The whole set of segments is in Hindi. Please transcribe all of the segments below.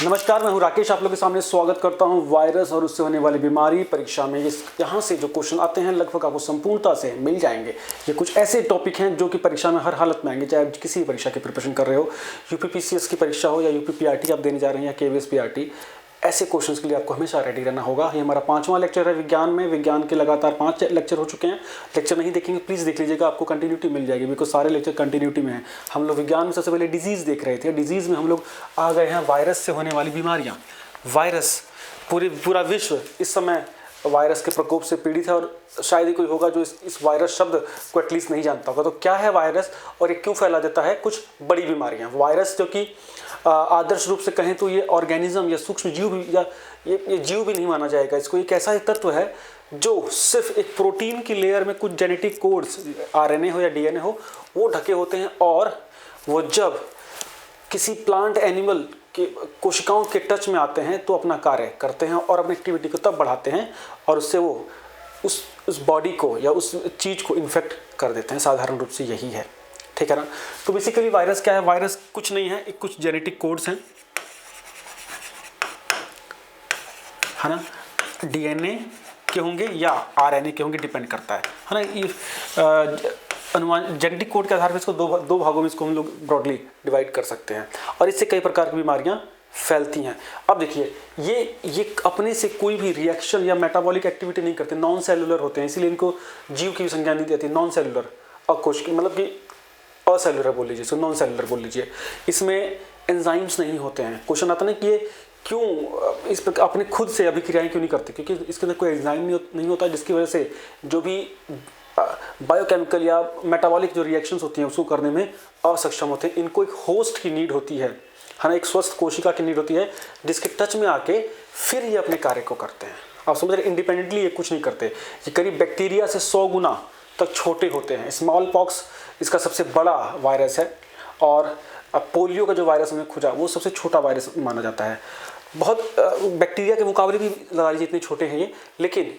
नमस्कार, मैं हूं राकेश। आप लोगों के सामने स्वागत करता हूं वायरस और उससे होने वाली बीमारी परीक्षा में। यहाँ से जो क्वेश्चन आते हैं लगभग आपको संपूर्णता से मिल जाएंगे। ये कुछ ऐसे टॉपिक हैं जो कि परीक्षा में हर हालत में आएंगे, चाहे आप किसी परीक्षा की प्रिपरेशन कर रहे हो, यूपीपीसीएस की परीक्षा हो या यूपीपीआरटी आप देने जा रहे हैं या केवीएस पीआरटी। ऐसे क्वेश्चंस के लिए आपको हमेशा रेडी रहना होगा। ये हमारा 5वां लेक्चर है विज्ञान में। विज्ञान के लगातार 5 लेक्चर हो चुके हैं। लेक्चर नहीं देखेंगे प्लीज़ देख लीजिएगा, आपको कंटिन्यूटी मिल जाएगी, बिकॉज सारे लेक्चर कंटिन्यूटी में हैं। हम लोग विज्ञान में सबसे पहले डिजीज़ देख रहे थे। डिजीज़ में हम लोग आ गए हैं वायरस से होने वाली बीमारियाँ। वायरस पूरा विश्व इस समय वायरस के प्रकोप से पीड़ित है और शायद ही कोई होगा जो इस वायरस शब्द को एटलीस्ट नहीं जानता होगा। तो क्या है वायरस और ये क्यों फैला देता है? कुछ बड़ी बीमारियां। वायरस जो कि आदर्श रूप से कहें तो ये ऑर्गेनिज्म या सूक्ष्म जीव भी या ये जीव भी नहीं माना जाएगा। इसको एक ऐसा तत्व है जो सिर्फ एक प्रोटीन की लेयर में कुछ जेनेटिक कोड्स, आरएनए हो या डीएनए हो, वो ढके होते हैं और वो जब किसी प्लांट एनिमल के कोशिकाओं के टच में आते हैं तो अपना कार्य करते हैं और अपनी एक्टिविटी को तब बढ़ाते हैं और उससे वो उस बॉडी को या उस चीज़ को इन्फेक्ट कर देते हैं। साधारण रूप से यही है, ठीक है ना। तो बेसिकली वायरस क्या है? वायरस कुछ नहीं है, एक कुछ जेनेटिक कोड्स हैं, है ना। डीएनए के होंगे या आरएनए के होंगे, डिपेंड करता है ना। ये अनुमान जेनेटिक कोड के आधार पर इसको दो भागों में इसको हम लोग ब्रॉडली डिवाइड कर सकते हैं और इससे कई प्रकार की बीमारियां फैलती हैं। अब देखिए, ये अपने से कोई भी रिएक्शन या मेटाबॉलिक एक्टिविटी नहीं करते, नॉन सेलुलर होते हैं, इसीलिए इनको जीव की संज्ञा नहीं देती। नॉन सेलुलर अकोशिकीय मतलब कि असेलुलर बोल लीजिए, इसको नॉन सेलुलर बोल लीजिए। इसमें एंजाइम्स नहीं होते हैं। क्वेश्चन आता ना कि ये क्यों इस प्रकार अपने खुद से अभिक्रियाएं क्यों नहीं करते? क्योंकि इसके अंदर कोई एंजाइम नहीं होता, जिसकी वजह से जो भी बायोकेमिकल या मेटाबॉलिक जो रिएक्शंस होती हैं उसको करने में असक्षम होते हैं। इनको एक होस्ट की नीड होती है ना, एक स्वस्थ कोशिका की नीड होती है जिसके टच में आके फिर ये अपने कार्य को करते हैं। आप समझ रहे, इंडिपेंडेंटली ये कुछ नहीं करते। ये करीब बैक्टीरिया से 100 गुना तक छोटे होते हैं। स्मॉल पॉक्स इसका सबसे बड़ा वायरस है और पोलियो का जो वायरस हमने खोजा वो सबसे छोटा वायरस माना जाता है। बहुत बैक्टीरिया के मुकाबले भी लगा लीजिए इतने छोटे हैं ये, लेकिन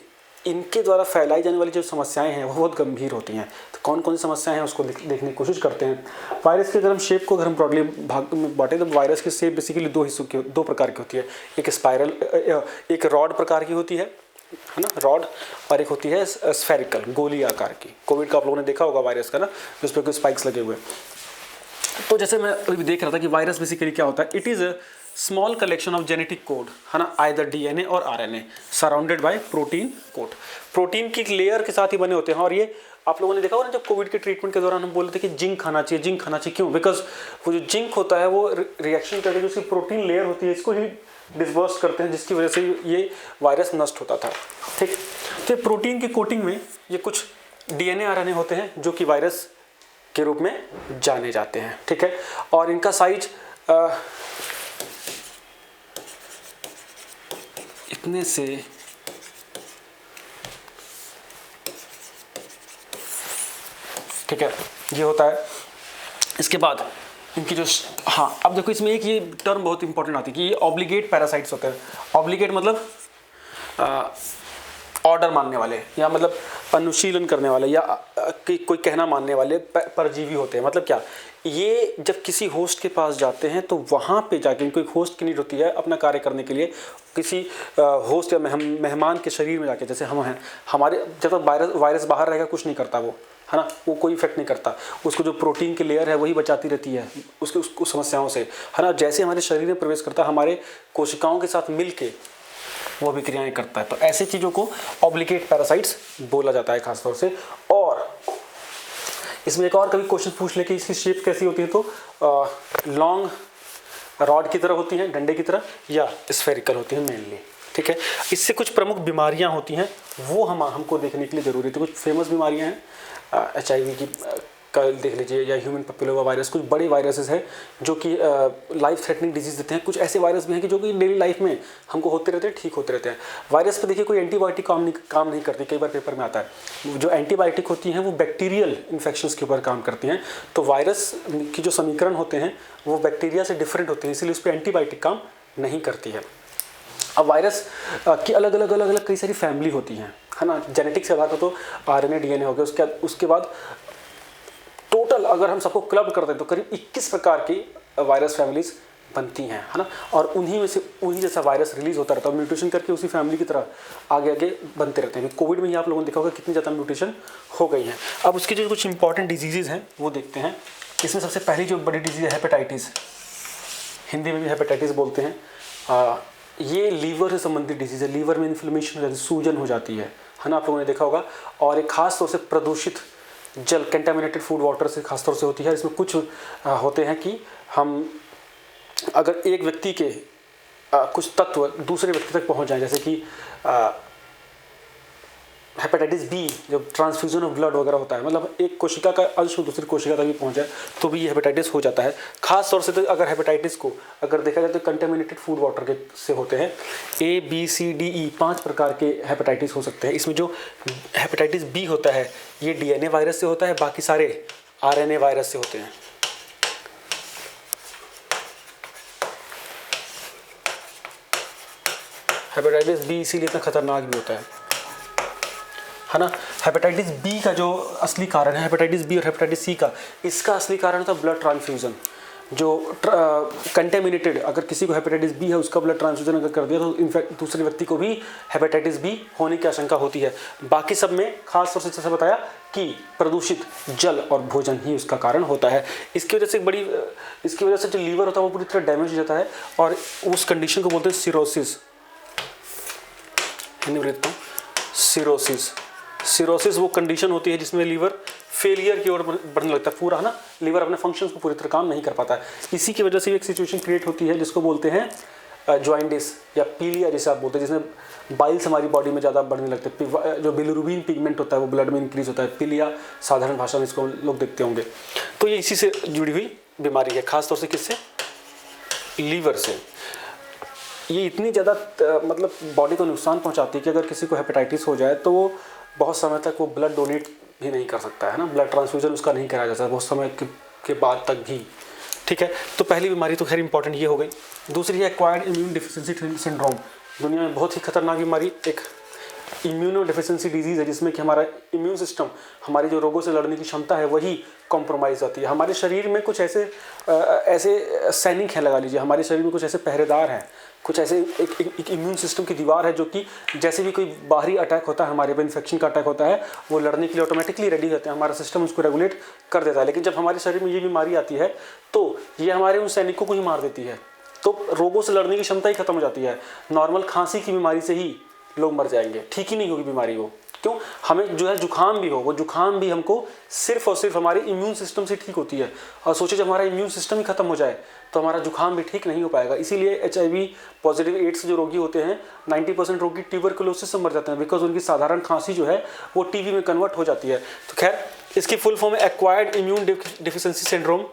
इनके द्वारा फैलाई जाने वाली जो समस्याएं हैं वो बहुत गंभीर होती हैं। तो कौन कौन सी समस्याएं हैं उसको देखने की कोशिश करते हैं। वायरस के अगर हम शेप को अगर हम ब्रॉडली भाग में बांटें तो वायरस की शेप बेसिकली दो प्रकार की होती है। एक स्पाइरल, एक रॉड प्रकार की होती है ना, रॉड, और एक होती है स्फेरिकल, गोली आकार की। कोविड का आप लोगों ने देखा होगा वायरस का ना, जिस पर कोई स्पाइक्स लगे हुए। तो जैसे मैं अभी देख रहा था कि वायरस बेसिकली क्या होता है, it is small collection of genetic code, है ना, आइदर डीएनए और RNA surrounded by protein code. Protein की लेयर के साथ ही बने होते हैं। और ये आप लोगों ने देखा होगा ना, जब कोविड के ट्रीटमेंट के दौरान हम बोल रहे थे कि जिंक खाना चाहिए, जिंक खाना चाहिए। क्यों? बिकॉज वो जो जिंक होता है वो रिएक्शन करके जो उसकी प्रोटीन लेयर होती है इसको ही डिसबर्स्ट करते हैं, जिसकी वजह से ये वायरस नष्ट होता था। ठीक, तो प्रोटीन की कोटिंग में ये कुछ डीएनए आरएनए होते हैं जो कि वायरस के रूप में जाने जाते हैं, ठीक है। और इनका साइज इतने से ठीक है, ये होता है। इसके बाद इनकी जो अब देखो इसमें एक ये टर्म बहुत इंपॉर्टेंट आती है कि ये ऑब्लिगेट पैरासाइट्स होते हैं। ऑब्लिगेट मतलब ऑर्डर मानने वाले या मतलब अनुशीलन करने वाले या कोई कहना मानने वाले परजीवी होते हैं। मतलब क्या, ये जब किसी होस्ट के पास जाते हैं तो वहाँ पे जाके इनको एक होस्ट की नीड होती है अपना कार्य करने के लिए। किसी होस्ट या मेहमान के शरीर में जाके, जैसे हम हैं, हमारे जब तक वायरस बाहर रहेगा कुछ नहीं करता वो, है ना, वो कोई इफेक्ट नहीं करता। उसको जो प्रोटीन की लेयर है वही बचाती रहती है उसको समस्याओं से, है ना। जैसे हमारे शरीर में प्रवेश करता है हमारे कोशिकाओं के साथ मिल के वो अभिक्रियाएं करता है। तो ऐसी चीज़ों को ऑब्लिगेट पैरासाइट्स बोला जाता है खासतौर से। और इसमें एक और कभी क्वेश्चन पूछ ले कि इसकी शेप कैसी होती है, तो लॉन्ग रॉड की तरह होती हैं, डंडे की तरह, या स्फेरिकल होती हैं मेनली, ठीक है। इससे कुछ प्रमुख बीमारियां होती हैं वो हमको देखने के लिए ज़रूरी थी। कुछ फेमस बीमारियां हैं, HIV की का देख लीजिए, या ह्यूमन पैपिलोमा वायरस। कुछ बड़े वायरसेस हैं जो कि लाइफ थ्रेटनिंग डिजीज देते हैं। कुछ ऐसे वायरस भी हैं कि जो कि डेली लाइफ में हमको होते रहते हैं, ठीक होते रहते हैं। वायरस पर देखिए कोई एंटीबायोटिक काम नहीं करती। कई बार पेपर में आता है जो एंटीबायोटिक होती हैं वो बैक्टीरियल इन्फेक्शंस के ऊपर काम करती हैं। तो वायरस की जो समीकरण होते हैं वो बैक्टीरिया से डिफरेंट होते हैं, इसलिए उस पर एंटीबायोटिक काम नहीं करती है। अब वायरस की अलग अलग कई सारी फैमिली होती हैं, है ना। जेनेटिक से आधार तो RNA DNA हो गया। उसके बाद टोटल अगर हम सबको क्लब कर दें तो करीब 21 प्रकार की वायरस फैमिलीज बनती हैं, है ना, और उन्हीं में से उन्हीं जैसा वायरस रिलीज होता रहता है, म्यूटेशन करके उसी फैमिली की तरह आगे आगे बनते रहते हैं। कोविड में ही आप लोगों ने देखा होगा कितनी ज़्यादा म्यूटेशन हो गई है। अब उसकी जो कुछ इंपॉर्टेंट डिजीज़ हैं वो देखते हैं। इसमें सबसे पहली जो बड़ी डिजीज़ है हेपेटाइटिस, हिंदी में भी हेपेटाइटिस बोलते हैं। ये लीवर से संबंधित डिजीज़ है। लीवर में इन्फ्लेमेशन हो जाती है, सूजन हो जाती है ना, आप लोगों ने देखा होगा। और एक खास तौर से प्रदूषित जल, कंटेमिनेटेड फूड वाटर से खास तौर से होती है। इसमें कुछ होते हैं कि हम अगर एक व्यक्ति के कुछ तत्व दूसरे व्यक्ति तक पहुंच जाएं, जैसे कि हेपेटाइटिस बी, जब ट्रांसफ्यूजन ऑफ ब्लड वगैरह होता है, मतलब एक कोशिका का अंश दूसरी कोशिका तक भी पहुंच जाए तो भी ये हेपेटाइटिस हो जाता है। खास तौर से तो अगर हेपेटाइटिस को अगर देखा जाए तो कंटेमिनेटेड फूड वाटर के से होते हैं। A B C D E 5 प्रकार के हेपेटाइटिस हो सकते हैं। इसमें जो हेपेटाइटिस बी होता है ये DNA वायरस से होता है, बाकी सारे RNA वायरस से होते हैं। हेपेटाइटिस बी इसीलिए इतना खतरनाक भी होता है ना। हेपेटाइटिस बी का जो असली कारण है, हेपेटाइटिस बी और हेपेटाइटिस सी का, इसका असली कारण होता है ब्लड ट्रांसफ्यूजन। जो कंटेमिनेटेड, अगर किसी को हेपेटाइटिस बी है उसका ब्लड ट्रांसफ्यूजन अगर कर दिया तो इनफैक्ट दूसरे व्यक्ति को भी हेपेटाइटिस बी होने की आशंका होती है। बाकी सब में खास तौर से जैसे बताया कि प्रदूषित जल और भोजन ही उसका कारण होता है। इसकी वजह से जो लीवर होता है वो पूरी तरह डैमेज हो जाता है और उस कंडीशन को बोलते हैं सिरोसिस। सिरोसिस वो कंडीशन होती है जिसमें लीवर फेलियर की ओर बढ़ने लगता है पूरा, है ना। लीवर अपने फंक्शंस को पूरी तरह काम नहीं कर पाता है। इसी की वजह से एक सिचुएशन क्रिएट होती है जिसको बोलते हैं जॉइंडिस या पीलिया, जिसे आप बोलते हैं, जिसमें बाइल्स हमारी बॉडी में ज़्यादा बढ़ने लगते हैं। जो बिलिरुबिन पिगमेंट होता है वो ब्लड में इंक्रीज होता है। पीलिया साधारण भाषा में इसको लोग देखते होंगे। तो ये इसी से जुड़ी हुई बीमारी है, खासतौर से किससे? लीवर से। ये इतनी ज़्यादा मतलब बॉडी को नुकसान पहुंचाती है कि अगर किसी को हेपेटाइटिस हो जाए तो वो बहुत समय तक वो ब्लड डोनेट भी नहीं कर सकता है ना, ब्लड ट्रांसफ्यूजन उसका नहीं कराया जाता बहुत समय के बाद तक भी। ठीक है, तो पहली बीमारी तो खैर इंपॉर्टेंट ये हो गई। दूसरी है एक्वायर्ड इम्यून डिफिशिएंसी सिंड्रोम। दुनिया में बहुत ही खतरनाक बीमारी एक इम्यूनो डिफिशिएंसी डिजीज़ है, जिसमें कि हमारा इम्यून सिस्टम, हमारी जो रोगों से लड़ने की क्षमता है वही कॉम्प्रोमाइज़ होती है। हमारे शरीर में कुछ ऐसे सैनिक हैं, लगा लीजिए, हमारे शरीर में कुछ ऐसे पहरेदार हैं, कुछ ऐसे एक इम्यून सिस्टम की दीवार है जो कि जैसे भी कोई बाहरी अटैक होता है, हमारे पे इन्फेक्शन का अटैक होता है, वो लड़ने के लिए ऑटोमेटिकली रेडी होते हैं। हमारा सिस्टम उसको रेगुलेट कर देता है। लेकिन जब हमारे शरीर में ये बीमारी आती है तो ये हमारे उन सैनिकों को ही मार देती है, तो रोगों से लड़ने की क्षमता ही खत्म हो जाती है। नॉर्मल खांसी की बीमारी से ही लोग मर जाएंगे, ठीक ही नहीं होगी बीमारी वो। क्यों? हमें जो है जुखाम भी हो, वो जुखाम भी हमको सिर्फ और सिर्फ हमारे इम्यून सिस्टम से ठीक होती है। और सोचिए जब हमारा इम्यून सिस्टम ही खत्म हो जाए तो हमारा जुखाम भी ठीक नहीं हो पाएगा। इसीलिए HIV पॉजिटिव एड्स जो रोगी होते हैं 90% रोगी ट्यूबरकुलोसिस से मर जाते हैं, बिकॉज उनकी साधारण खांसी जो है वो टीबी में कन्वर्ट हो जाती है। तो खैर इसकी फुल फॉर्म है acquired immune deficiency syndrome.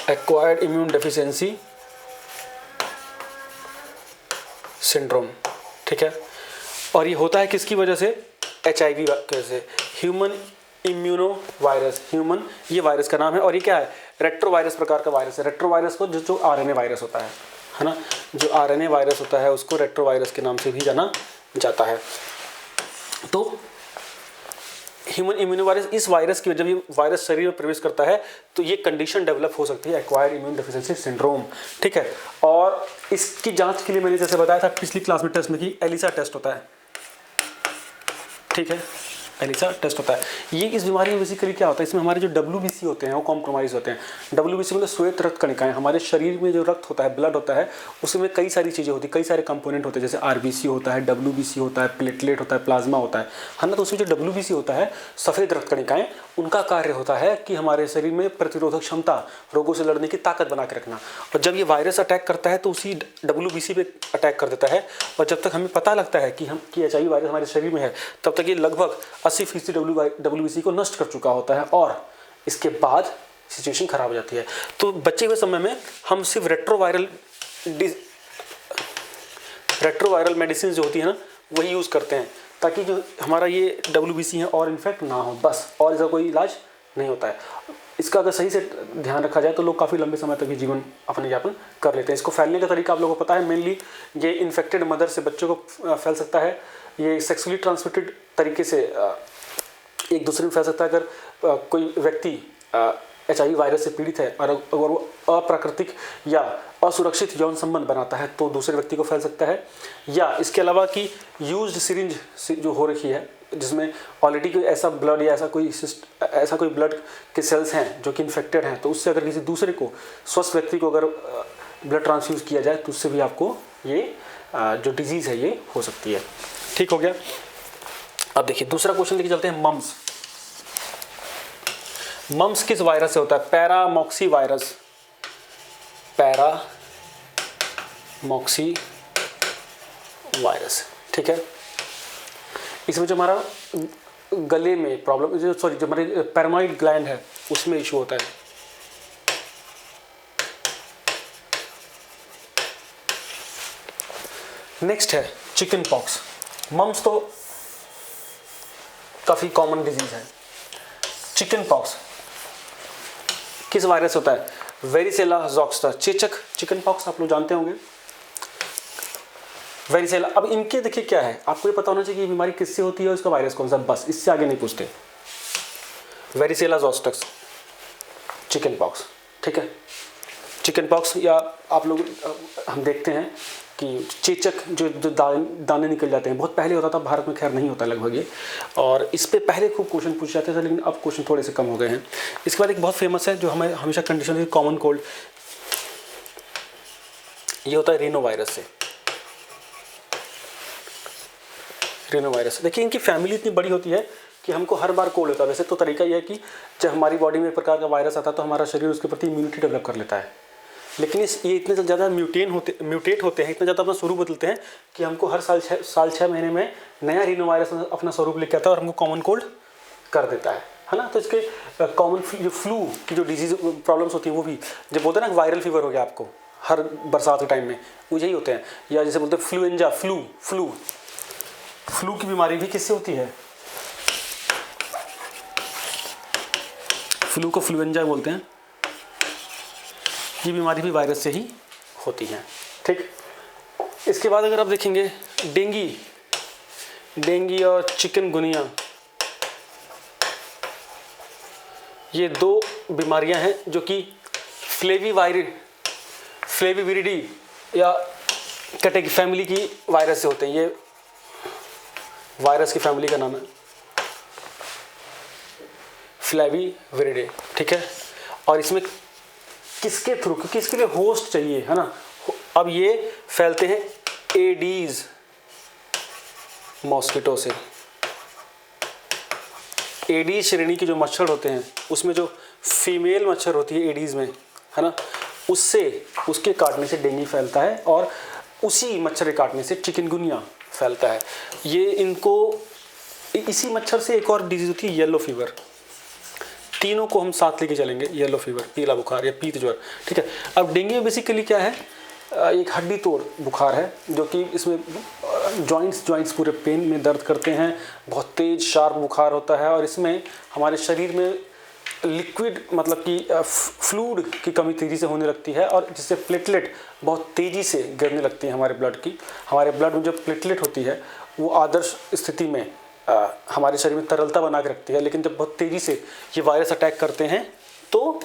Acquired immune deficiency syndrome, ठीक है। और ये होता है किसकी वजह से? HIV से, ह्यूमन इम्यूनो वायरस। ह्यूमन ये वायरस का नाम है और ये क्या है? रेट्रोवायरस प्रकार का वायरस है। रेट्रोवायरस को जो RNA वायरस होता है ना, जो RNA वायरस होता है उसको रेट्रोवायरस के नाम से भी जाना जाता है। तो ह्यूमन इम्यूनो वायरस, इस वायरस की जब ये वायरस शरीर में प्रवेश करता है तो ये कंडीशन डेवलप हो सकती है, एक्वायर्ड इम्यून डिफिशिएंसी सिंड्रोम, ठीक है। और इसकी जांच के लिए मैंने जैसे बताया था पिछली क्लास में टेस्ट में कि एलिसा टेस्ट होता है, ठीक है, एलिसा टेस्ट होता है। ये इस बीमारी में बेसिकली क्या होता है, इसमें हमारे जो WBC होते हैं वो कॉम्प्रोमाइज़ होते हैं। WBC मतलब श्वेत रक्त कणिकाएं। हमारे शरीर में जो रक्त होता है, ब्लड होता है, उसमें कई सारी चीज़ें होती हैं, कई सारे कंपोनेंट होते हैं, जैसे RBC होता है, WBC होता है, प्लेटलेट होता है, प्लाज्मा होता है ना। तो उसमें जो WBC होता है, सफ़ेद रक्त कणिकाएं, उनका कार्य होता है कि हमारे शरीर में प्रतिरोधक क्षमता, रोगों से लड़ने की ताकत बना के रखना। और जब ये वायरस अटैक करता है तो उसी WBC पे अटैक कर देता है और जब तक हमें पता लगता है कि HIV वायरस हमारे शरीर में है तब तक ये लगभग 80% WBC को नष्ट कर चुका होता है और इसके बाद सिचुएशन खराब हो जाती है। तो बचे हुए समय में हम सिर्फ रेट्रोवायरल मेडिसिन जो होती है ना वही यूज़ करते हैं ताकि जो हमारा ये WBC है और इन्फेक्ट ना हो, बस। और इसका कोई इलाज नहीं होता है। इसका अगर सही से ध्यान रखा जाए तो लोग काफ़ी लंबे समय तक भी जीवन अपने यापन कर लेते हैं। इसको फैलने का तरीका आप लोगों को पता है, मेनली ये इन्फेक्टेड मदर से बच्चों को फैल सकता है। ये सेक्सुअली ट्रांसमिटेड तरीके से एक दूसरे में फैल सकता है। अगर कोई व्यक्ति HIV वायरस से पीड़ित है और अगर वो अप्राकृतिक या असुरक्षित यौन संबंध बनाता है तो दूसरे व्यक्ति को फैल सकता है। या इसके अलावा कि यूज्ड सिरिंज जो हो रखी है जिसमें ऑलरेडी कोई ऐसा ब्लड या ऐसा कोई ब्लड के सेल्स हैं जो कि इन्फेक्टेड हैं, तो उससे अगर किसी दूसरे को, स्वस्थ व्यक्ति को अगर ब्लड ट्रांसफ्यूज किया जाए तो उससे भी आपको ये जो डिजीज़ है ये हो सकती है। ठीक हो गया। अब देखिए दूसरा क्वेश्चन लेके चलते हैं, मम्स। मम्स किस वायरस से होता है? पैरामॉक्सी वायरस, पैरामॉक्सी वायरस। ठीक है, इसमें जो हमारा गले में प्रॉब्लम, जो हमारे पैरानॉइड ग्लैंड है उसमें इशू होता है। नेक्स्ट है चिकन पॉक्स। मम्स तो काफ़ी कॉमन डिजीज है। चिकन पॉक्स किस वायरस होता है? वेरिसेला ज़ोस्टर, चेचक चिकन पॉक्स आप लोग जानते होंगे, वेरिसेला। अब इनके देखिए क्या है, आपको ये पता होना चाहिए कि ये बीमारी किससे होती है और इसका वायरस कौन सा, बस इससे आगे नहीं पूछते। Varicella zoster chicken pox. ठीक है, चिकन पॉक्स या आप लोग हम देखते हैं कि चेचक जो दाने निकल जाते हैं, बहुत पहले होता था, भारत में खैर नहीं होता लगभग ये, और इस पे पहले खूब क्वेश्चन पूछे जाते थे लेकिन अब क्वेश्चन थोड़े से कम हो गए हैं। इसके बाद एक बहुत फेमस है जो हमें हमेशा कंडीशन है, कॉमन कोल्ड, ये होता है रीनो वायरस से। रीनो वायरस, देखिए इनकी फैमिली इतनी बड़ी होती है कि हमको हर बार कोल्ड होता है। वैसे तो तरीका यह है कि जब हमारी बॉडी में एक प्रकार का वायरस आता है तो हमारा शरीर उसके प्रति इम्यूनिटी डेवलप कर लेता है, लेकिन ये इतने ज़्यादा म्यूटेट होते हैं, इतना ज़्यादा अपना स्वरूप बदलते हैं कि हमको हर साल 6 महीने में नया रीनो वायरस अपना स्वरूप लेके आता है और हमको कॉमन कोल्ड कर देता है ना। तो इसके कॉमन जो फ्लू की जो डिजीज प्रॉब्लम्स होती हैं वो भी, जब बोलते हैं ना वायरल फीवर हो गया आपको हर बरसात के टाइम में, वो यही होते हैं। या जैसे बोलते हैं फ्लूएंजा, फ्लू की बीमारी भी किससे होती है? फ्लू को फ्लूएंजा बोलते हैं, ये बीमारी भी वायरस से ही होती है। ठीक, इसके बाद अगर आप देखेंगे डेंगी और चिकनगुनिया, ये 2 बीमारियां हैं जो कि फ्लेविविरिडी या कैटेगरी फैमिली की वायरस से होते हैं। ये वायरस की फैमिली का नाम है फ्लेविविरिडे। ठीक है, और इसमें किसके थ्रू, क्योंकि इसके लिए होस्ट चाहिए है ना। अब ये फैलते हैं एडीज मॉस्किटो से। एडीज श्रेणी के जो मच्छर होते हैं उसमें जो फीमेल मच्छर होती है एडीज में, है ना, उसके काटने से डेंगू फैलता है और उसी मच्छर के काटने से चिकनगुनिया फैलता है। ये इसी मच्छर से एक और डिजीज होती है येलो फीवर। तीनों को हम साथ लेके चलेंगे, येलो फीवर, पीला बुखार या पीत ज्वर। ठीक है, अब डेंगू बेसिकली क्या है? एक हड्डी तोड़ बुखार है जो कि इसमें जॉइंट्स पूरे पेन में दर्द करते हैं, बहुत तेज शार्प बुखार होता है और इसमें हमारे शरीर में लिक्विड मतलब कि फ्लूइड की कमी तेज़ी से होने लगती है और जिससे प्लेटलेट बहुत तेज़ी से गिरने लगती है हमारे ब्लड की। हमारे ब्लड में जो प्लेटलेट होती है वो आदर्श स्थिति में हमारे शरीर में तरलता बना के रखती है, लेकिन जब बहुत तेज़ी से ये वायरस अटैक करते हैं तो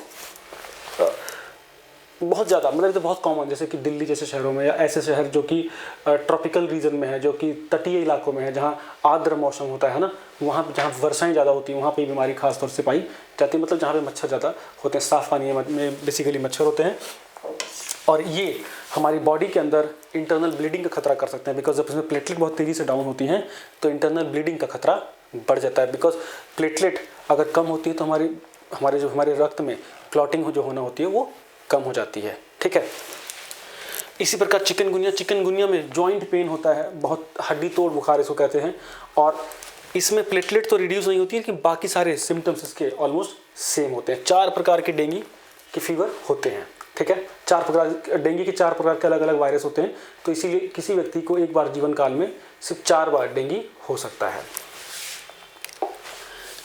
बहुत ज़्यादा, मतलब तो बहुत कॉमन, जैसे कि दिल्ली जैसे शहरों में या ऐसे शहर जो कि ट्रॉपिकल रीजन में है, जो कि तटीय इलाकों में है, जहाँ आर्द्र मौसम होता है ना, वहाँ जहाँ वर्षाएं ज़्यादा होती हैं वहाँ पे बीमारी खास तौर से पाई जाती है। मतलब जहाँ पे मच्छर ज़्यादा होते हैं, साफ़ पानी में बेसिकली मच्छर होते हैं और ये हमारी बॉडी के अंदर इंटरनल ब्लीडिंग का खतरा कर सकते हैं। बिकॉज जब इसमें प्लेटलेट बहुत तेज़ी से डाउन होती हैं तो इंटरनल ब्लीडिंग का खतरा बढ़ जाता है। बिकॉज प्लेटलेट अगर कम होती है तो हमारे रक्त में क्लॉटिंग जो होना होती है वो कम हो जाती है। ठीक है, इसी प्रकार चिकनगुनिया में जॉइंट पेन होता है, बहुत हड्डी तोड़ बुखार इसको कहते हैं, और इसमें प्लेटलेट तो रिड्यूस नहीं होती है लेकिन बाकी सारे सिम्टम्स इसके ऑलमोस्ट सेम होते हैं। 4 प्रकार के डेंगू के फीवर होते हैं। ठीक है, 4 प्रकार डेंगू के 4 प्रकार के अलग अलग वायरस होते हैं, तो इसीलिए किसी व्यक्ति को एक बार जीवन काल में सिर्फ 4 बार डेंगू हो सकता है।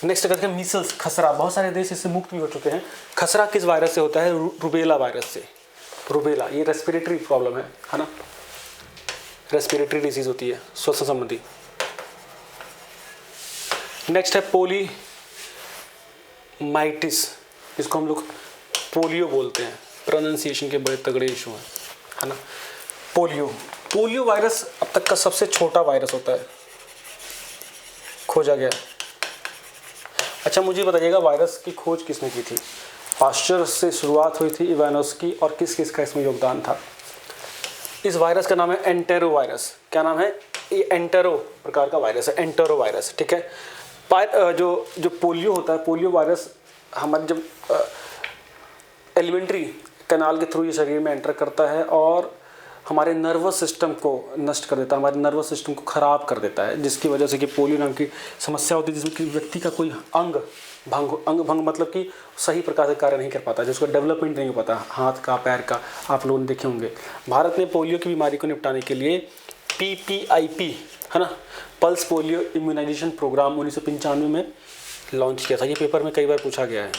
नेक्स्ट कहते हैं मीसल्स, खसरा। बहुत सारे देश इससे मुक्त भी हो चुके हैं। खसरा किस वायरस से होता है? रूबेला वायरस से। रूबेला ये रेस्पिरेटरी प्रॉब्लम है ना, रेस्पिरेटरी डिजीज होती है, श्वसन संबंधी। नेक्स्ट है पोलीमाइटिस। इसको हम लोग पोलियो बोलते हैं। प्रोनाउंसिएशन के बड़े तगड़े इशू हैं, है ना। पोलियो वायरस अब तक का सबसे छोटा वायरस होता है, खोजा गया। अच्छा मुझे बताइएगा वायरस की खोज किसने की थी? पाश्चर से शुरुआत हुई थी, इवानोस की, और किस किस का इसमें योगदान था? इस वायरस का नाम है एंटेरो वायरस। क्या नाम है? ये एंटेरो प्रकार का वायरस है, एंटेरो वायरस, ठीक है। जो पोलियो होता है, पोलियो वायरस हमारे जब एलिमेंट्री कैनाल के थ्रू ये शरीर में एंटर करता है और हमारे नर्वस सिस्टम को नष्ट कर देता है, हमारे नर्वस सिस्टम को ख़राब कर देता है, जिसकी वजह से कि पोलियो नाम की समस्या होती है, जिसमें कि व्यक्ति का कोई अंग भंग मतलब कि सही प्रकार से कार्य नहीं कर पाता, जिसका डेवलपमेंट नहीं हो पाता, हाथ का, पैर का। आप लोगों ने देखे होंगे। भारत ने पोलियो की बीमारी को निपटाने के लिए PPIP, है ना, पल्स पोलियो इम्यूनाइजेशन प्रोग्राम 1995 में लॉन्च किया था। ये पेपर में कई बार पूछा गया है,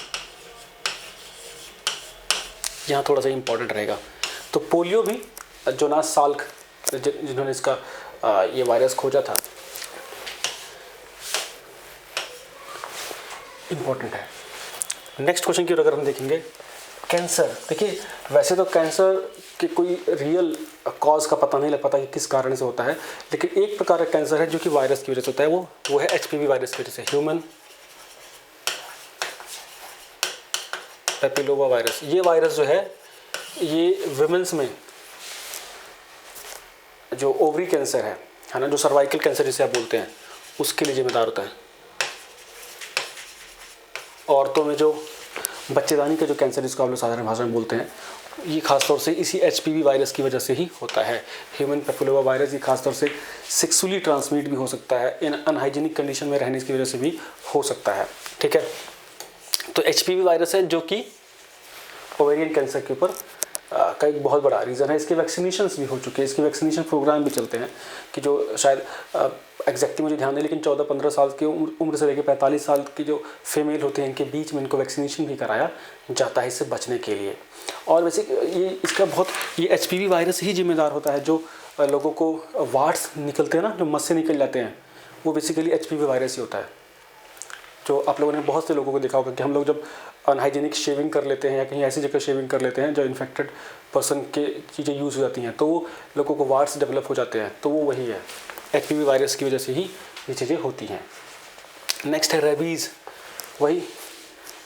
यहाँ थोड़ा सा इंपॉर्टेंट रहेगा। तो पोलियो भी जोनास साल्क जिन्होंने इसका ये वायरस खोजा था, इंपॉर्टेंट है। नेक्स्ट क्वेश्चन की ओर अगर हम देखेंगे, कैंसर। देखिए वैसे तो कैंसर के कोई रियल कॉज का पता नहीं लग पाता कि किस कारण से होता है, लेकिन एक प्रकार का कैंसर है जो कि वायरस की वजह से होता है, वो है HPV वायरस की वजह से, ह्यूमन पैपिलोमा वायरस। ये वायरस जो है ये विमेंस में जो ओवरी कैंसर है ना, जो सर्वाइकल कैंसर जिसे आप बोलते हैं, उसके लिए जिम्मेदार होता है। औरतों में जो बच्चेदानी का जो कैंसर, जिसको आप लोग साधारण भाषा में बोलते हैं, ये खासतौर से इसी HPV वायरस की वजह से ही होता है। ह्यूमन पैपिलोमा वायरस ये खासतौर से सेक्सुअली ट्रांसमिट भी हो सकता है, इन अनहाइजीनिक कंडीशन में रहने की वजह से भी हो सकता है, ठीक है। तो HPV वायरस है जो कि ओवेरियन कैंसर के ऊपर का एक बहुत बड़ा रीज़न है। इसके वैक्सीनेशंस भी हो चुके हैं, इसके वैक्सीनेशन प्रोग्राम भी चलते हैं कि जो शायद एग्जैक्टली मुझे ध्यान नहीं, लेकिन 14-15 साल की उम्र से लेकर 45 साल की जो फीमेल होती हैं, इनके बीच में इनको वैक्सीनेशन भी कराया जाता है इससे बचने के लिए। और वैसे ये HPV वायरस ही जिम्मेदार होता है जो लोगों को वार्ड्स निकलते हैं ना, जो मस से निकल जाते हैं, वो बेसिकली HPV वायरस ही होता है। जो आप लोगों ने बहुत से लोगों को देखा होगा कि हम लोग जब अनहाइजीनिक शेविंग कर लेते हैं या कहीं ऐसी जगह शेविंग कर लेते हैं जो इन्फेक्टेड पर्सन के चीज़ें यूज़ हो जाती हैं, तो वो लोगों को वार्ड्स डेवलप हो जाते हैं, तो वो वही है, HPV वायरस की वजह से ही ये चीज़ें होती हैं। नेक्स्ट है रेबीज़। वही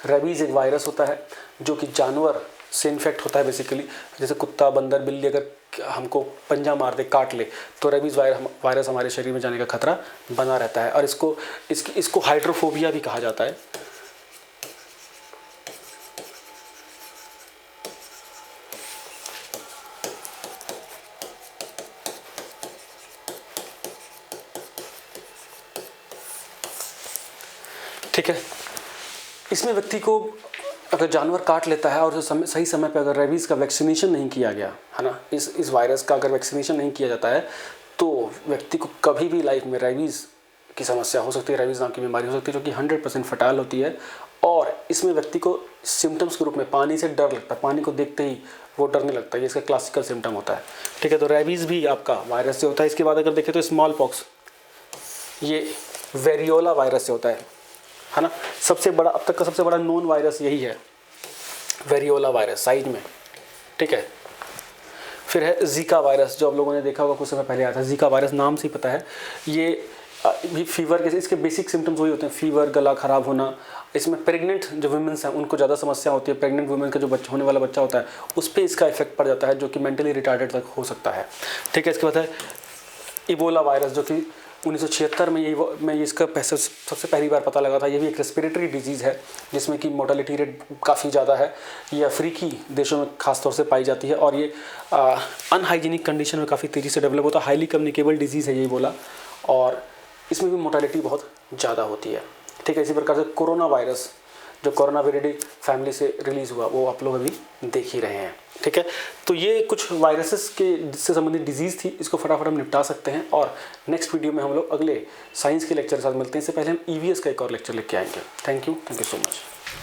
रेबीज़ एक वायरस होता है जो कि जानवर से इन्फेक्ट होता है बेसिकली। जैसे कुत्ता, बंदर, बिल्ली अगर हमको पंजा मार दे, काट ले, तो रेबीज़ वायरस हमारे शरीर में जाने का खतरा बना रहता है। और इसको हाइड्रोफोबिया भी कहा जाता है। ठीक है, इसमें व्यक्ति को अगर जानवर काट लेता है और सही समय पे अगर रेबीज़ का वैक्सीनेशन नहीं किया गया, है ना, इस वायरस का अगर वैक्सीनेशन नहीं किया जाता है, तो व्यक्ति को कभी भी लाइफ में रेबीज़ की समस्या हो सकती है, रेबीज़ नाम की बीमारी हो सकती है, जो कि 100% फटाल होती है। और इसमें व्यक्ति को सिम्टम्स के रूप में पानी से डर लगता है, पानी को देखते ही वो डरने लगता है, ये इसका क्लासिकल सिम्टम होता है, ठीक है। तो रेबीज़ भी आपका वायरस से होता है। इसके बाद अगर देखें तो स्मॉल पॉक्स, ये वेरियोला वायरस से होता है ना। सबसे बड़ा अब तक का सबसे बड़ा नोन वायरस यही है, वेरियोला वायरस साइड में, ठीक है। फिर है जीका वायरस, जो आप लोगों ने देखा होगा कुछ समय पहले आया था। जीका वायरस नाम से ही पता है, ये भी फीवर के, इसके बेसिक सिम्टम्स वही होते हैं, फीवर, गला खराब होना। इसमें प्रेग्नेंट जो वुमेन्स हैं उनको ज़्यादा समस्या होती है। प्रेग्नेंट वुमेन का जो होने वाला बच्चा होता है उस पर इसका इफेक्ट पड़ जाता है, जो कि मेंटली रिटार्डेड तक हो सकता है, ठीक है। इसके बाद है इबोला वायरस, जो कि 1976 में इसका सबसे पहली बार पता लगा था। ये भी एक रेस्पिरेटरी डिजीज़ है जिसमें कि मोर्टेलिटी रेट काफ़ी ज़्यादा है। ये अफ्रीकी देशों में खास तौर से पाई जाती है और ये अनहाइजीनिक कंडीशन में काफ़ी तेज़ी से डेवलप होता है। हाईली कम्युनिकेबल डिजीज़ है ये इबोला, और इसमें भी मोर्टेलिटी बहुत ज़्यादा होती है, ठीक है। इसी प्रकार से कोरोना वायरस, जो कोरोना विरिडी फैमिली से रिलीज़ हुआ, वो आप लोग अभी देख ही रहे हैं, ठीक है। तो ये कुछ वायरसेस के से संबंधित डिजीज़ थी, इसको फटाफट हम निपटा सकते हैं। और नेक्स्ट वीडियो में हम लोग अगले साइंस के लेक्चर के साथ मिलते हैं। इससे पहले हम EVS का एक और लेक्चर लेके आएंगे। Thank you so much.